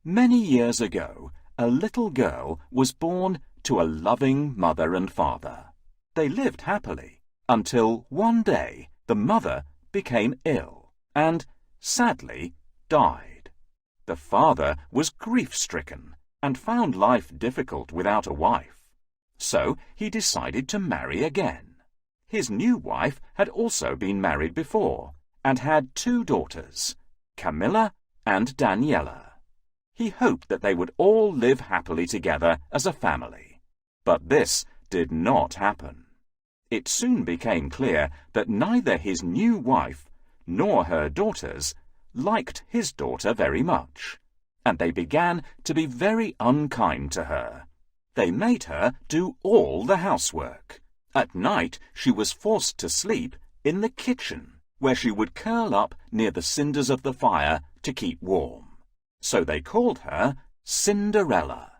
Many years ago, a little girl was born to a loving mother and father. They lived happily until one day the mother became ill and, sadly, died. The father was grief-stricken and found life difficult without a wife. So he decided to marry again. His new wife had also been married before and had 2 daughters, Camilla and Daniela. He hoped that they would all live happily together as a family. But this did not happen. It soon became clear that neither his new wife nor her daughters liked his daughter very much, and they began to be very unkind to her. They made her do all the housework. At night she was forced to sleep in the kitchen, where she would curl up near the cinders of the fire to keep warm. So they called her Cinderella.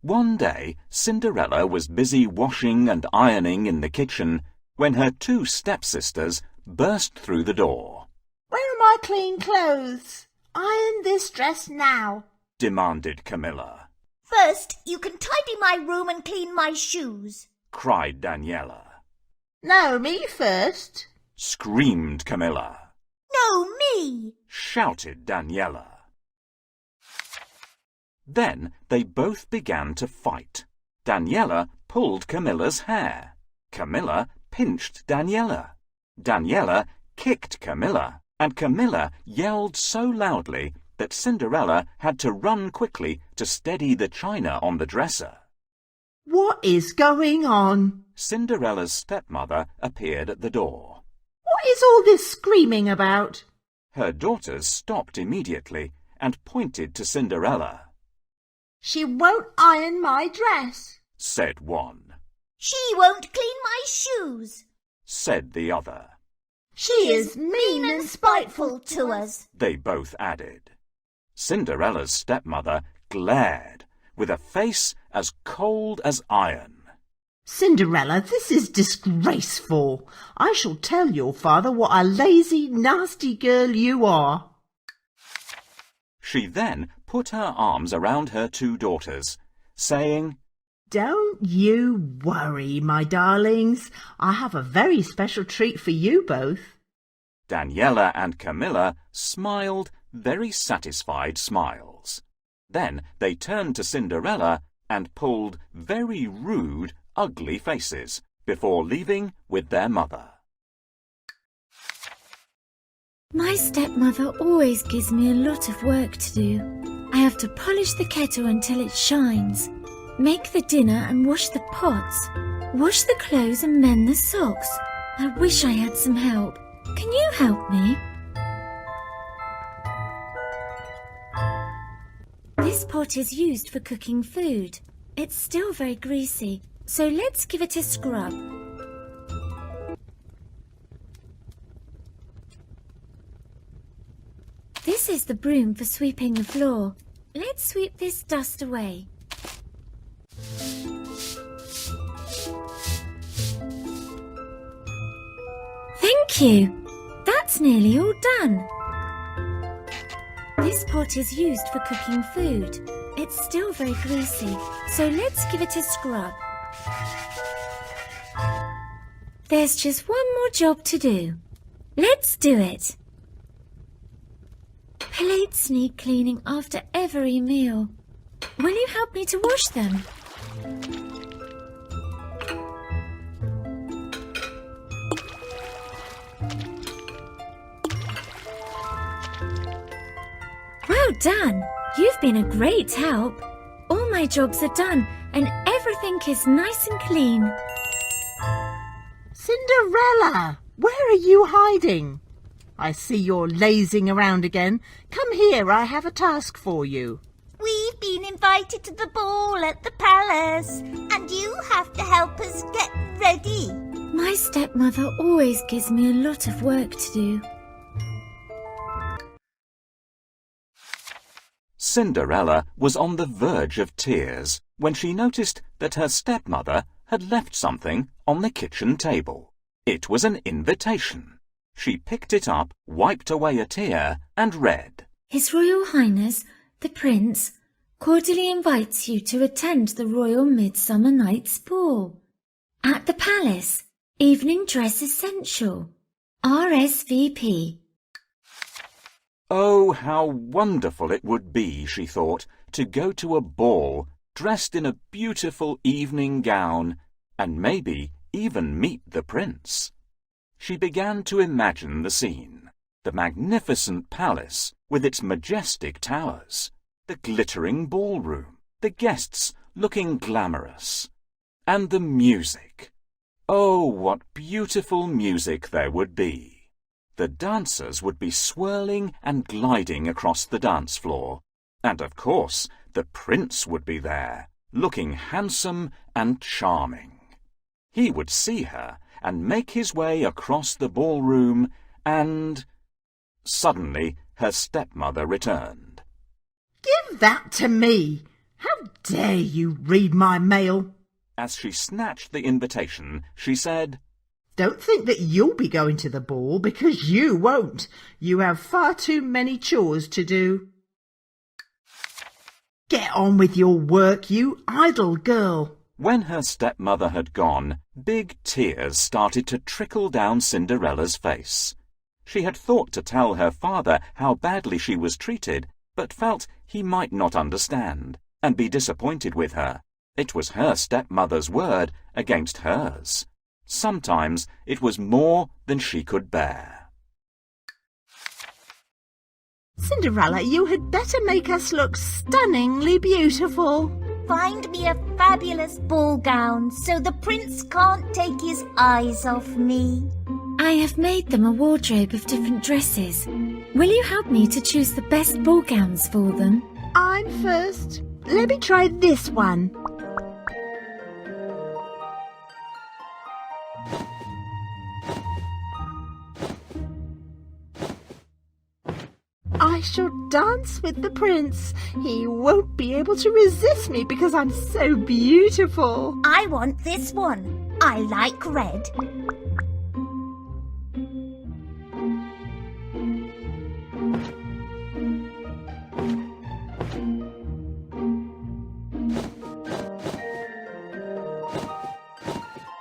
One day, Cinderella was busy washing and ironing in the kitchen when her 2 stepsisters burst through the door. "Where are my clean clothes? Iron this dress now," demanded Camilla. "First, you can tidy my room and clean my shoes," cried Daniela. "No, me first," screamed Camilla. "No, me," shouted Daniela. Then they both began to fight. Daniela pulled Camilla's hair. Camilla pinched Daniela. Daniela kicked Camilla, and Camilla yelled so loudly that Cinderella had to run quickly to steady the china on the dresser. "What is going on?" Cinderella's stepmother appeared at the door. "What is all this screaming about?" Her daughters stopped immediately and pointed to Cinderella. "She won't iron my dress," said one. "She won't clean my shoes," said the other. "She is mean and spiteful to us," they both added. Cinderella's stepmother glared with a face as cold as iron. "Cinderella, this is disgraceful. I shall tell your father what a lazy, nasty girl you are." She then put her arms around her 2 daughters, saying, "Don't you worry, my darlings. I have a very special treat for you both." Daniela and Camilla smiled very satisfied smiles. Then they turned to Cinderella and pulled very rude, ugly faces before leaving with their mother. My stepmother always gives me a lot of work to do. I have to polish the kettle until it shines, make the dinner and wash the pots, wash the clothes and mend the socks. I wish I had some help. Can you help me? This pot is used for cooking food. It's still very greasy, so let's give it a scrub. This is the broom for sweeping the floor. Let's sweep this dust away. Thank you. That's nearly all done. This pot is used for cooking food. It's still very greasy, so let's give it a scrub. There's just one more job to do. Let's do it. Plates need cleaning after every meal. Will you help me to wash them? Well done! You've been a great help. All my jobs are done and everything is nice and clean. "Cinderella, where are you hiding? I see you're lazing around again. Come here, I have a task for you." "We've been invited to the ball at the palace, and you have to help us get ready." My stepmother always gives me a lot of work to do. Cinderella was on the verge of tears when she noticed that her stepmother had left something on the kitchen table. It was an invitation. She picked it up, wiped away a tear, and read, His Royal Highness, the Prince, cordially invites you to attend the Royal Midsummer Night's Ball. At the Palace, evening dress essential. RSVP. Oh, how wonderful it would be, she thought, to go to a ball dressed in a beautiful evening gown and maybe even meet the prince. She began to imagine the scene, the magnificent palace with its majestic towers, the glittering ballroom, the guests looking glamorous, and the music. Oh, what beautiful music there would be! The dancers would be swirling and gliding across the dance floor, and of course the prince would be there, looking handsome and charming. He would see her and make his way across the ballroom and... Suddenly her stepmother returned. Give that to me! How dare you read my mail? As she snatched the invitation, she said, Don't think that you'll be going to the ball, because you won't. You have far too many chores to do. Get on with your work, you idle girl. When her stepmother had gone, big tears started to trickle down Cinderella's face. She had thought to tell her father how badly she was treated, but felt he might not understand and be disappointed with her. It was her stepmother's word against hers. Sometimes it was more than she could bear. Cinderella, you had better make us look stunningly beautiful. Find me a fabulous ball gown so the prince can't take his eyes off me. I have made them a wardrobe of different dresses. Will you help me to choose the best ball gowns for them? I'm first. Let me try this one. I shall dance with the prince. He won't be able to resist me because I'm so beautiful. I want this one. I like red.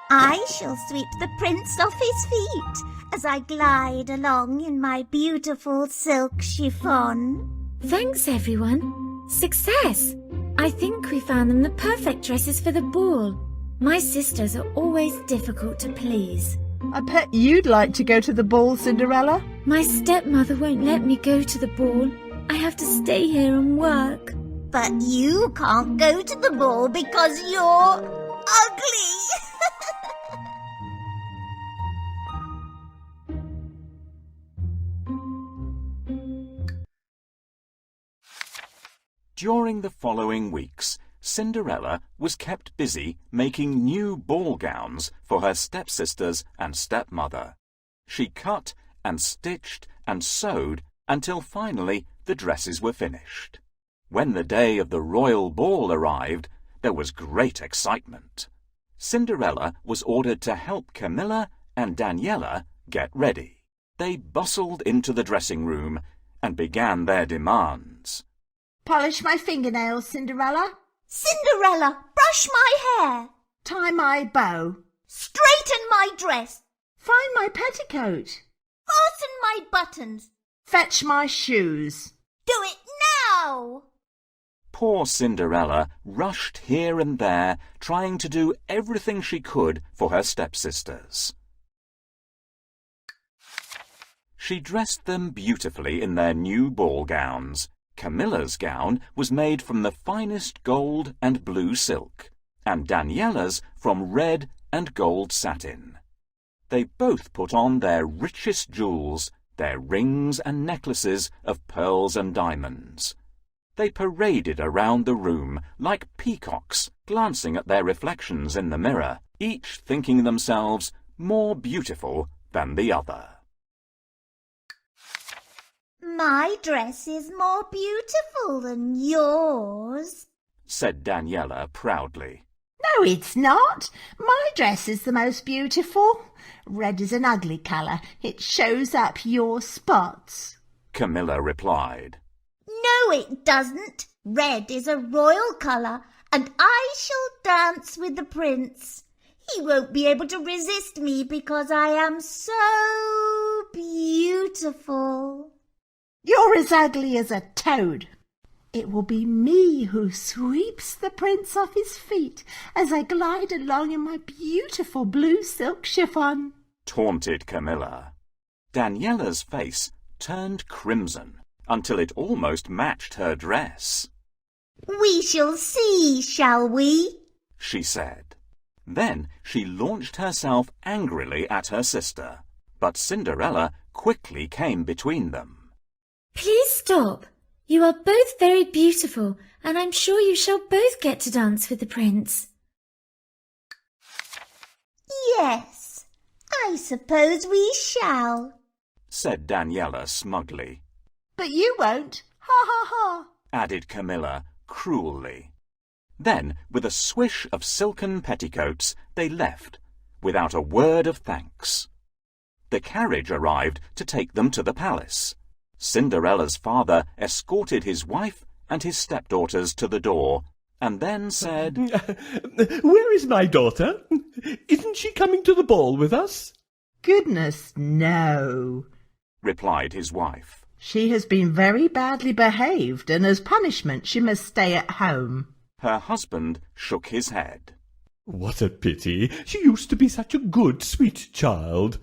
I shall sweep the prince off his feet as I glide along in my beautiful silk chiffon. Thanks, everyone. Success! I think we found them the perfect dresses for the ball. My sisters are always difficult to please. I bet you'd like to go to the ball, Cinderella. My stepmother won't let me go to the ball. I have to stay here and work. But you can't go to the ball because you're ugly. During the following weeks, Cinderella was kept busy making new ball gowns for her stepsisters and stepmother. She cut and stitched and sewed until finally the dresses were finished. When the day of the royal ball arrived, there was great excitement. Cinderella was ordered to help Camilla and Daniela get ready. They bustled into the dressing room and began their demands. Polish my fingernails, Cinderella. Cinderella, brush my hair. Tie my bow. Straighten my dress. Find my petticoat. Fasten my buttons. Fetch my shoes. Do it now. Poor Cinderella rushed here and there, trying to do everything she could for her stepsisters. She dressed them beautifully in their new ball gowns. Camilla's gown was made from the finest gold and blue silk, and Daniela's from red and gold satin. They both put on their richest jewels, their rings and necklaces of pearls and diamonds. They paraded around the room like peacocks, glancing at their reflections in the mirror, each thinking themselves more beautiful than the other. My dress is more beautiful than yours, said Daniela proudly. No, it's not. My dress is the most beautiful. Red is an ugly colour. It shows up your spots. Camilla replied. No, it doesn't. Red is a royal colour, and I shall dance with the prince. He won't be able to resist me because I am so beautiful. You're as ugly as a toad. It will be me who sweeps the prince off his feet as I glide along in my beautiful blue silk chiffon, taunted Camilla. Daniella's face turned crimson until it almost matched her dress. We shall see, shall we? She said. Then she launched herself angrily at her sister, but Cinderella quickly came between them. Please stop. You are both very beautiful, and I'm sure you shall both get to dance with the prince. Yes, I suppose we shall, said Daniela smugly. But you won't. Ha ha ha, added Camilla cruelly. Then, with a swish of silken petticoats, they left, without a word of thanks. The carriage arrived to take them to the palace. Cinderella's father escorted his wife and his stepdaughters to the door, and then said, Where is my daughter? Isn't she coming to the ball with us? Goodness, no, replied his wife. She has been very badly behaved, and as punishment she must stay at home. Her husband shook his head. What a pity. She used to be such a good, sweet child.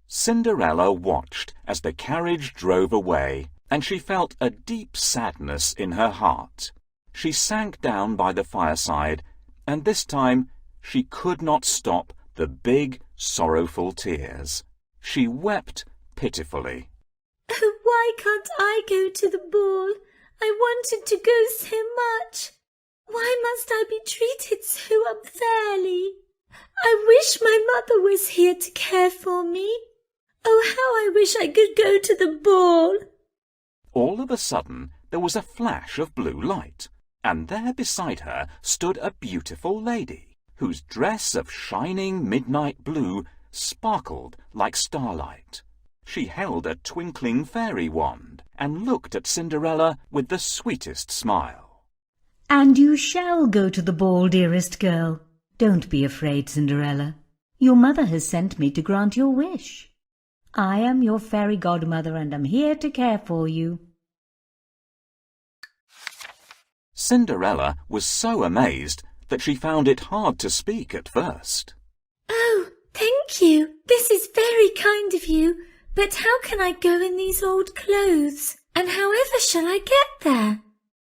Cinderella watched as the carriage drove away, and she felt a deep sadness in her heart. She sank down by the fireside, and this time she could not stop the big, sorrowful tears. She wept pitifully. Oh, why can't I go to the ball? I wanted to go so much. Why must I be treated so unfairly? I wish my mother was here to care for me. Oh, how I wish I could go to the ball. All of a sudden there was a flash of blue light, and there beside her stood a beautiful lady, whose dress of shining midnight blue sparkled like starlight. She held a twinkling fairy wand and looked at Cinderella with the sweetest smile. And you shall go to the ball, dearest girl. Don't be afraid, Cinderella. Your mother has sent me to grant your wish. I am your fairy godmother and am here to care for you. Cinderella was so amazed that she found it hard to speak at first. Oh, thank you. This is very kind of you. But how can I go in these old clothes? And however shall I get there?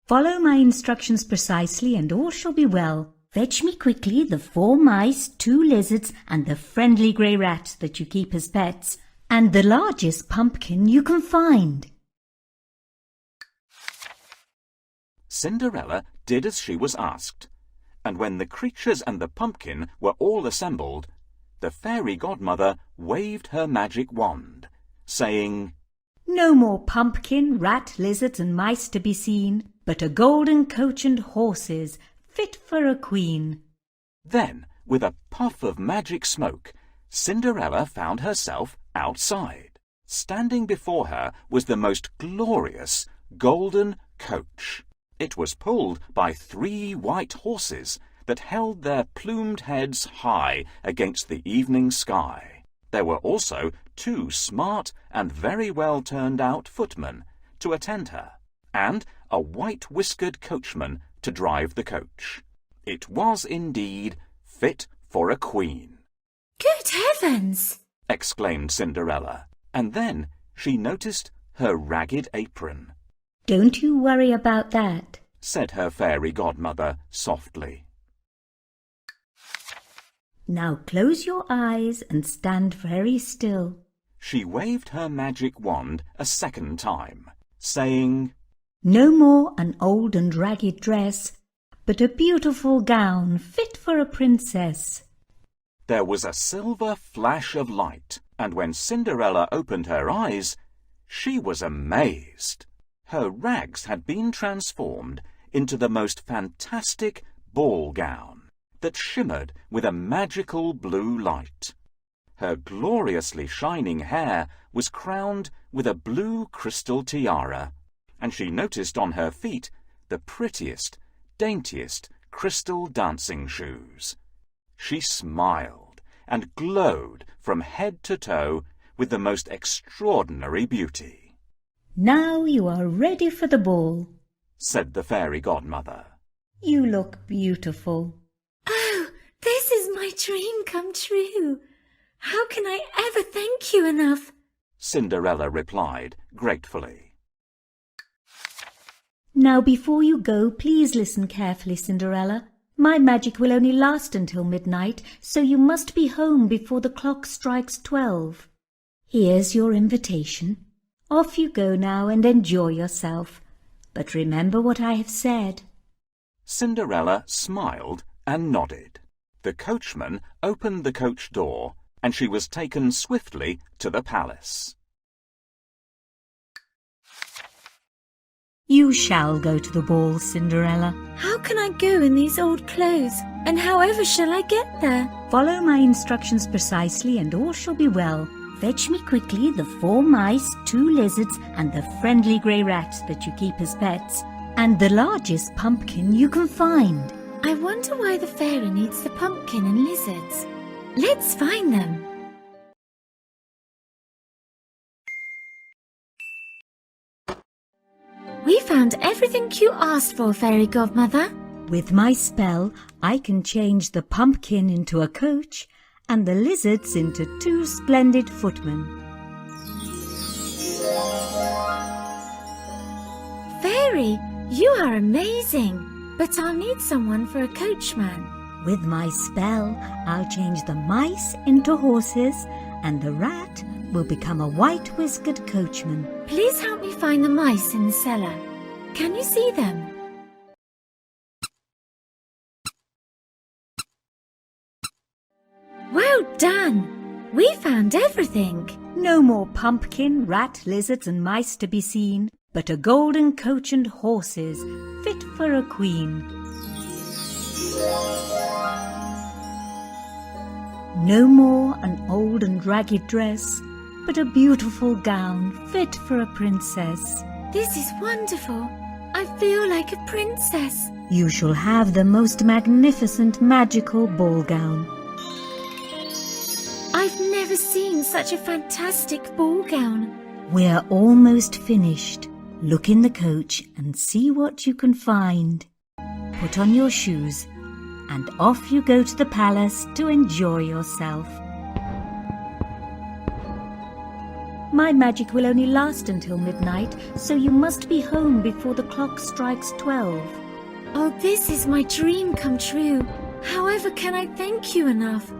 Follow my instructions precisely and all shall be well. Fetch me quickly the 4 mice, 2 lizards, and the friendly grey rat that you keep as pets, and the largest pumpkin you can find. Cinderella did as she was asked, and when the creatures and the pumpkin were all assembled, the fairy godmother waved her magic wand, saying, No more pumpkin, rat, lizards, and mice to be seen, but a golden coach and horses, fit for a queen. Then, with a puff of magic smoke, Cinderella found herself outside. Standing before her was the most glorious golden coach. It was pulled by 3 white horses that held their plumed heads high against the evening sky. There were also 2 smart and very well turned out footmen to attend her, and a white-whiskered coachman to drive the coach. It was indeed fit for a queen. Good heavens! Exclaimed Cinderella, and then she noticed her ragged apron. Don't you worry about that, said her fairy godmother softly. Now close your eyes and stand very still. She waved her magic wand a second time, saying, No more an old and ragged dress, but a beautiful gown fit for a princess. There was a silver flash of light, and when Cinderella opened her eyes, she was amazed. Her rags had been transformed into the most fantastic ball gown that shimmered with a magical blue light. Her gloriously shining hair was crowned with a blue crystal tiara, and she noticed on her feet the prettiest, daintiest crystal dancing shoes. She smiled and glowed from head to toe with the most extraordinary beauty. Now you are ready for the ball, said the fairy godmother. You look beautiful. Oh, this is my dream come true. How can I ever thank you enough? Cinderella replied gratefully. Now before you go, please listen carefully, Cinderella. My magic will only last until midnight, so you must be home before the clock strikes 12. Here's your invitation. Off you go now and enjoy yourself. But remember what I have said. Cinderella smiled and nodded. The coachman opened the coach door, and she was taken swiftly to the palace. You shall go to the ball, Cinderella. How can I go in these old clothes? And however shall I get there? Follow my instructions precisely and all shall be well. Fetch me quickly the 4 mice, 2 lizards and the friendly grey rat that you keep as pets, and the largest pumpkin you can find. I wonder why the fairy needs the pumpkin and lizards. Let's find them. We found everything you asked for, fairy godmother. With my spell, I can change the pumpkin into a coach and the lizards into 2 splendid footmen. Fairy, you are amazing, but I'll need someone for a coachman. With my spell, I'll change the mice into horses and the rat will become a white-whiskered coachman. Please help me find the mice in the cellar. Can you see them? Well done! We found everything. No more pumpkin, rat, lizards and mice to be seen, but a golden coach and horses fit for a queen. No more an old and ragged dress, but a beautiful gown fit for a princess. This is wonderful. I feel like a princess. You shall have the most magnificent magical ball gown. I've never seen such a fantastic ball gown. We're almost finished. Look in the coach and see what you can find. Put on your shoes and off you go to the palace to enjoy yourself. My magic will only last until midnight, so you must be home before the clock strikes 12. Oh, this is my dream come true. However can I thank you enough?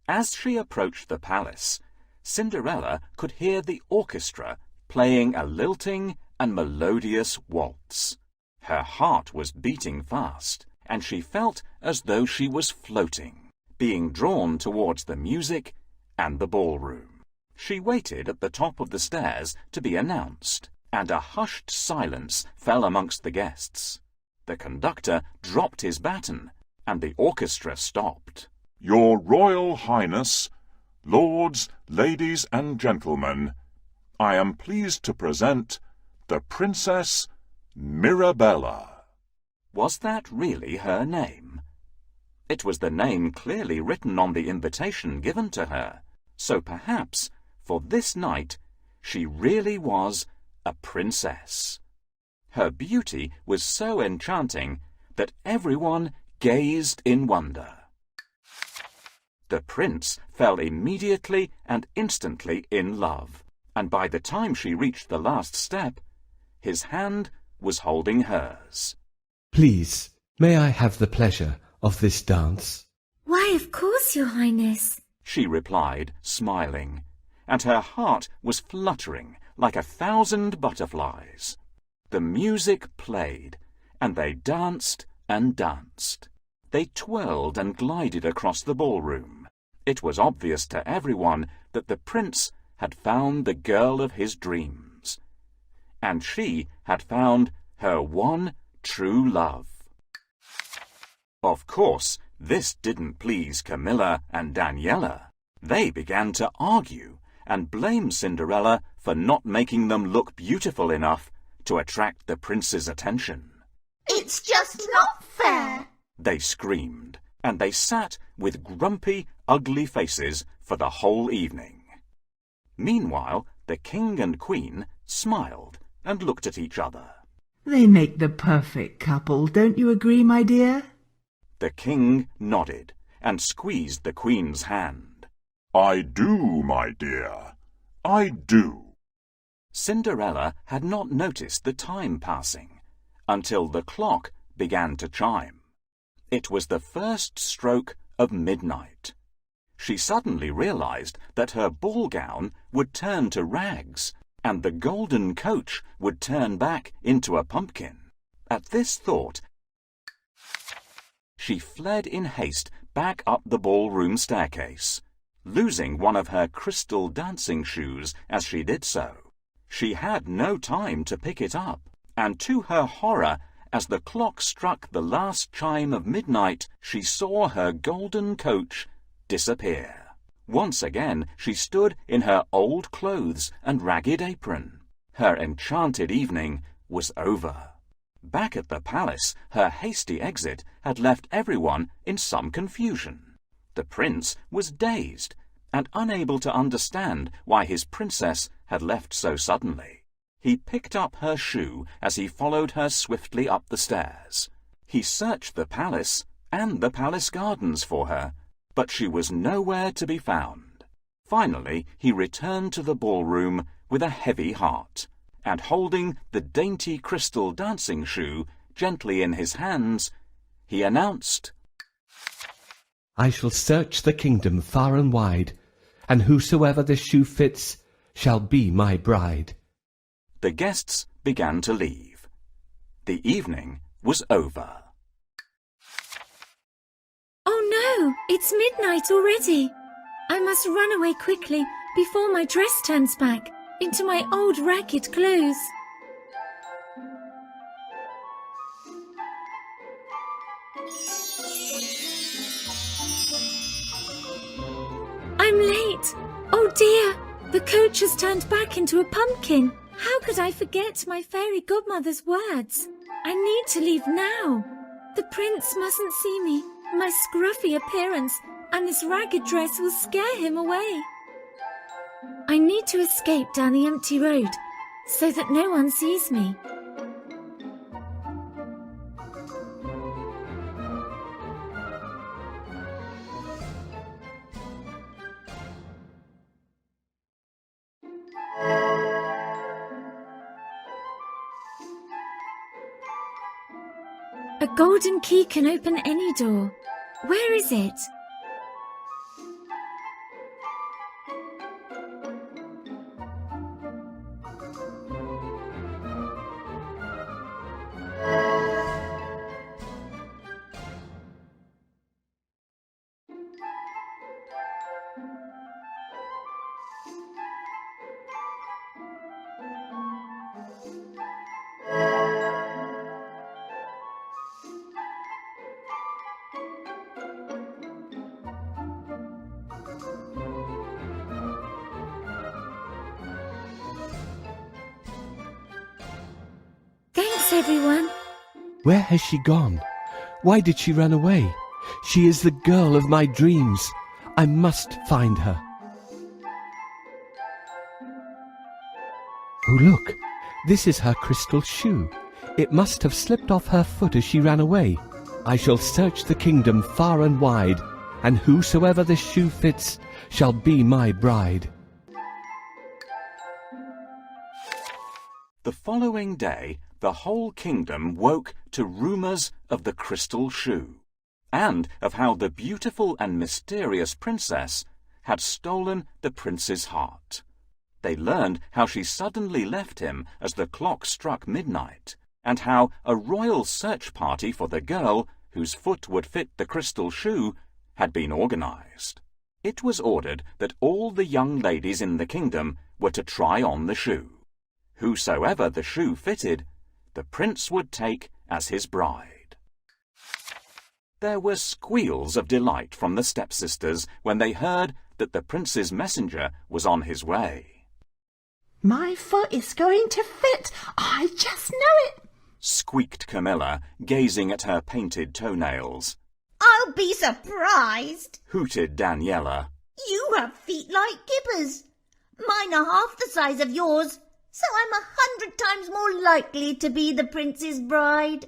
As she approached the palace, Cinderella could hear the orchestra playing a lilting and melodious waltz. Her heart was beating fast, and she felt as though she was floating, being drawn towards the music and the ballroom. She waited at the top of the stairs to be announced, and a hushed silence fell amongst the guests. The conductor dropped his baton, and the orchestra stopped. Your Royal Highness, lords, ladies and gentlemen, I am pleased to present the Princess Mirabella. Was that really her name? It was the name clearly written on the invitation given to her, so perhaps, for this night, she really was a princess. Her beauty was so enchanting that everyone gazed in wonder. The prince fell immediately and instantly in love, and by the time she reached the last step, his hand was holding hers. Please, may I have the pleasure of this dance? Why, of course, Your Highness, she replied, smiling, and her heart was fluttering like 1,000 butterflies. The music played, and they danced and danced. They twirled and glided across the ballroom. It was obvious to everyone that the prince had found the girl of his dreams, and she had found her one true love. Of course, This didn't please Camilla and Daniela. They began to argue and blame Cinderella for not making them look beautiful enough to attract the prince's attention. It's just not fair, They screamed, and they sat with grumpy, ugly faces for the whole evening. Meanwhile, the king and queen smiled and looked at each other. They make the perfect couple, don't you agree, my dear? The king nodded and squeezed the queen's hand. I do, my dear. I do. Cinderella had not noticed the time passing until the clock began to chime. It was the first stroke of midnight. She suddenly realized that her ball gown would turn to rags and the golden coach would turn back into a pumpkin. At this thought, she fled in haste back up the ballroom staircase, losing one of her crystal dancing shoes as she did so. She had no time to pick it up, and to her horror, as the clock struck the last chime of midnight, she saw her golden coach disappear. Once again she stood in her old clothes and ragged apron. Her enchanted evening was over. Back at the palace, her hasty exit had left everyone in some confusion. The prince was dazed and unable to understand why his princess had left so suddenly. He picked up her shoe as he followed her swiftly up the stairs. He searched the palace and the palace gardens for her, but she was nowhere to be found. Finally, he returned to the ballroom with a heavy heart, and holding the dainty crystal dancing shoe gently in his hands, he announced, I shall search the kingdom far and wide, and whosoever the shoe fits shall be my bride. The guests began to leave. The evening was over. Oh no, it's midnight already. I must run away quickly before my dress turns back into my old ragged clothes. I'm late. Oh dear, the coach has turned back into a pumpkin. How could I forget my fairy godmother's words? I need to leave now. The prince mustn't see me. My scruffy appearance and this ragged dress will scare him away. I need to escape down the empty road so that no one sees me. A golden key can open any door. Where is it? Thanks, everyone. Where has she gone? Why did she run away? She is the girl of my dreams. I must find her. Oh, look, this is her crystal shoe. It must have slipped off her foot as she ran away. I shall search the kingdom far and wide, and whosoever this shoe fits shall be my bride. The following day, the whole kingdom woke to rumours of the crystal shoe, and of how the beautiful and mysterious princess had stolen the prince's heart. They learned how she suddenly left him as the clock struck midnight, and how a royal search party for the girl whose foot would fit the crystal shoe had been organised. It was ordered that all the young ladies in the kingdom were to try on the shoe. Whosoever the shoe fitted, the prince would take as his bride. There were squeals of delight from the stepsisters when they heard that the prince's messenger was on his way. My foot is going to fit. I just know it, squeaked Camilla, gazing at her painted toenails. I'll be surprised. Hooted Daniela. You have feet like Gibber's. Mine are half the size of yours, so I'm 100 times more likely to be the prince's bride.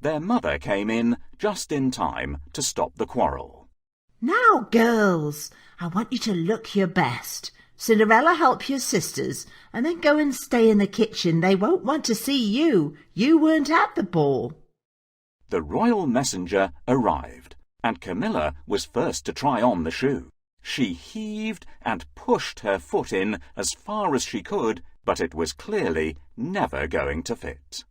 Their mother came in just in time to stop the quarrel. Now, girls, I want you to look your best. Cinderella, help your sisters, and then go and stay in the kitchen. They won't want to see you. You weren't at the ball. The royal messenger arrived, and Camilla was first to try on the shoe. She heaved and pushed her foot in as far as she could, but it was clearly never going to fit.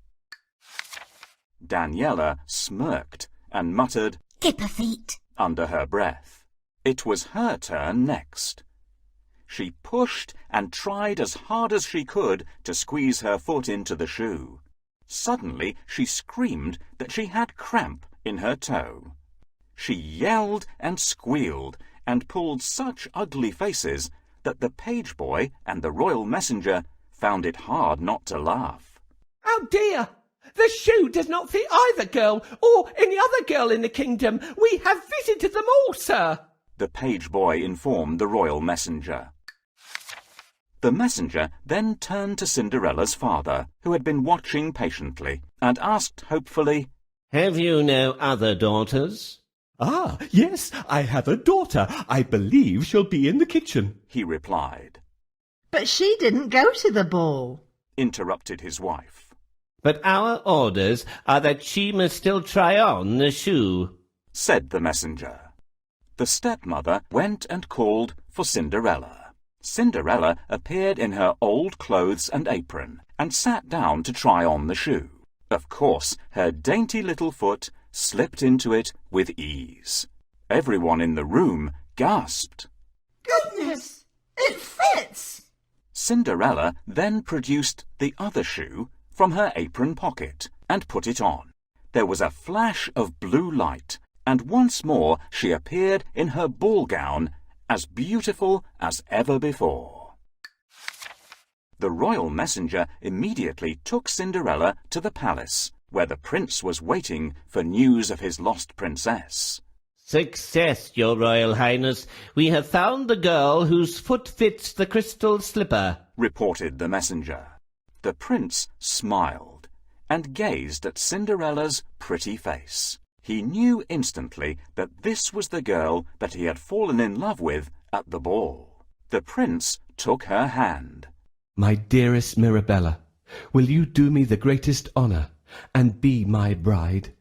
Daniela smirked and muttered, Gibber feet, under her breath. It was her turn next. She pushed and tried as hard as she could to squeeze her foot into the shoe. Suddenly she screamed that she had cramp in her toe. She yelled and squealed and pulled such ugly faces that the page boy and the royal messenger found it hard not to laugh. Oh dear! The shoe does not fit either girl or any other girl in the kingdom. We have visited them all, sir, the page boy informed the royal messenger. The messenger then turned to Cinderella's father, who had been watching patiently, and asked hopefully, Have you no other daughters? Ah, yes, I have a daughter. I believe she'll be in the kitchen, he replied. But she didn't go to the ball, interrupted his wife. But our orders are that she must still try on the shoe, said the messenger. The stepmother went and called for Cinderella. Cinderella appeared in her old clothes and apron and sat down to try on the shoe. Of course, her dainty little foot slipped into it with ease. Everyone in the room gasped. Goodness, it fits! Cinderella then produced the other shoe from her apron pocket and put it on. There was a flash of blue light, and once more she appeared in her ball gown, as beautiful as ever before. The royal messenger immediately took Cinderella to the palace, where the prince was waiting for news of his lost princess. Success, your royal highness. We have found the girl whose foot fits the crystal slipper, reported the messenger. The prince smiled and gazed at Cinderella's pretty face. He knew instantly that this was the girl that he had fallen in love with at the ball. The prince took her hand. My dearest Mirabella, will you do me the greatest honour and be my bride?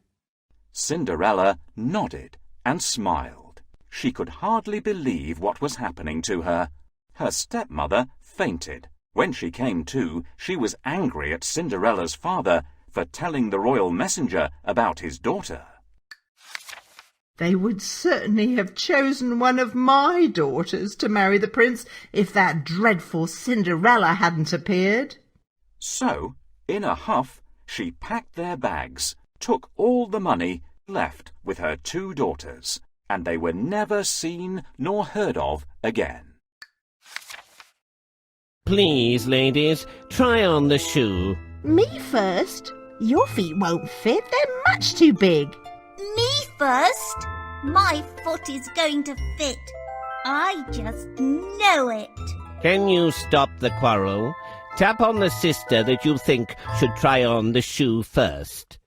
Cinderella nodded and smiled. She could hardly believe what was happening to her. Her stepmother fainted. When she came to, she was angry at Cinderella's father for telling the royal messenger about his daughter. They would certainly have chosen one of my daughters to marry the prince if that dreadful Cinderella hadn't appeared. So, in a huff, she packed their bags, took all the money, left with her 2 daughters, and they were never seen nor heard of again. Please, ladies, try on the shoe. Me first? Your feet won't fit. They're much too big. Me first? My foot is going to fit. I just know it. Can you stop the quarrel? Tap on the sister that you think should try on the shoe first.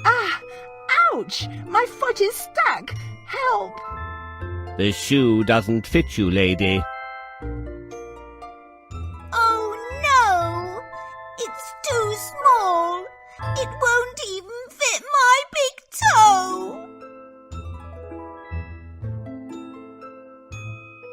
Ah! Ouch! My foot is stuck. Help! The shoe doesn't fit you, lady. Oh no! It's too small. It won't even fit my big toe.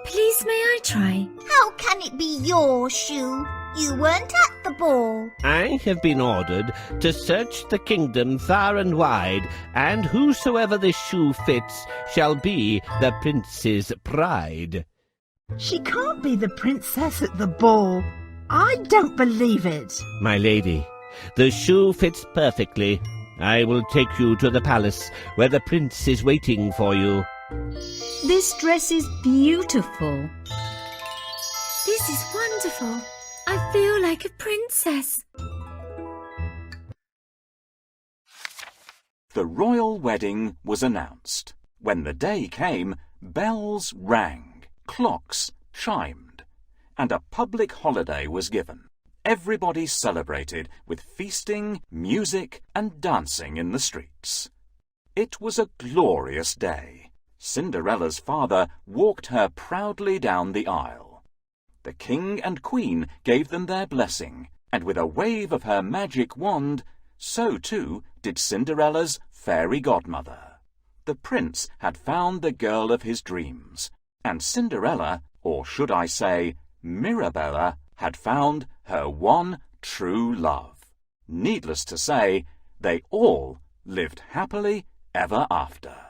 Please, may I try? How can it be your shoe? You weren't at the ball. I have been ordered to search the kingdom far and wide, and whosoever this shoe fits shall be the prince's bride. She can't be the princess at the ball. I don't believe it. My lady, The shoe fits perfectly. I will take you to the palace where the prince is waiting for you. This dress is beautiful. This is wonderful. I feel like a princess. The royal wedding was announced. When the day came, bells rang, clocks chimed, and a public holiday was given. Everybody celebrated with feasting, music, and dancing in the streets. It was a glorious day. Cinderella's father walked her proudly down the aisle. The king and queen gave them their blessing, and with a wave of her magic wand, so too did Cinderella's fairy godmother. The prince had found the girl of his dreams, and Cinderella, or should I say Mirabella, had found her one true love. Needless to say, they all lived happily ever after.